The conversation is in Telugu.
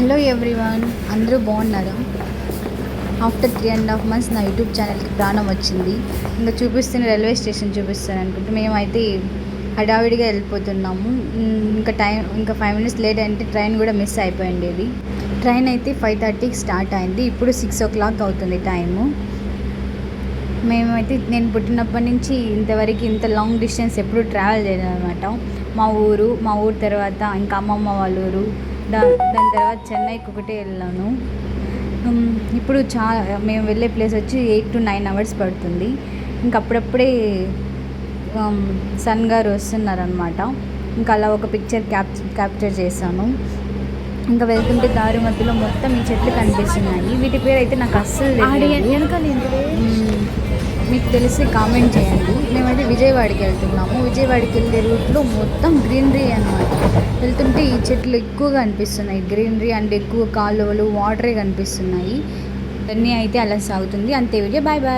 హలో ఎవ్రీవన్, అందరూ బాగున్నారా? ఆఫ్టర్ 3.5 months నా యూట్యూబ్ ఛానల్కి ప్రాణం వచ్చింది. ఇంకా చూపిస్తున్న రైల్వే స్టేషన్ చూపిస్తాను అనుకుంటే మేమైతే హడావిడిగా వెళ్ళిపోతున్నాము. ఇంకా 5 minutes లేట్ అంటే ట్రైన్ కూడా మిస్ అయిపోయింది. ట్రైన్ అయితే 5:30కి స్టార్ట్ అయింది. ఇప్పుడు 6 o'clock అవుతుంది టైము. నేను పుట్టినప్పటి నుంచి ఇంతవరకు ఇంత లాంగ్ డిస్టెన్స్ ఎప్పుడు ట్రావెల్ చేయలేదు అనమాట. మా ఊరు తర్వాత ఇంకా అమ్మమ్మ వాళ్ళ ఊరు, దాని తర్వాత చెన్నైకి ఒకటే వెళ్ళాను. ఇప్పుడు మేము వెళ్ళే ప్లేస్ వచ్చి 8 to 9 hours పడుతుంది. ఇంక అప్పుడప్పుడే సన్ గారు వస్తున్నారనమాట. ఇంకా అలా ఒక పిక్చర్ క్యాప్చర్ చేశాను. ఇంకా వెళ్తుంటే దారి మధ్యలో మొత్తం ఈ చెట్లు కనిపిస్తున్నాయి. వీటి పేరు అయితే నాకు అస్సలు తెలియదు. మీకు తెలిసి కామెంట్ చేయండి. మేమైతే విజయవాడకి వెళ్తున్నాము. విజయవాడకి వెళ్ళే రూట్లో మొత్తం గ్రీనరీ అన్నమాట. వెళ్తుంటే ఈ చెట్లు ఎక్కువగా అనిపిస్తున్నాయి, గ్రీనరీ అండ్ ఎక్కువ కాలువలు, వాటరే కనిపిస్తున్నాయి. అన్నీ అయితే అలా సాగుతుంది. అంతే వీడియో. Bye bye.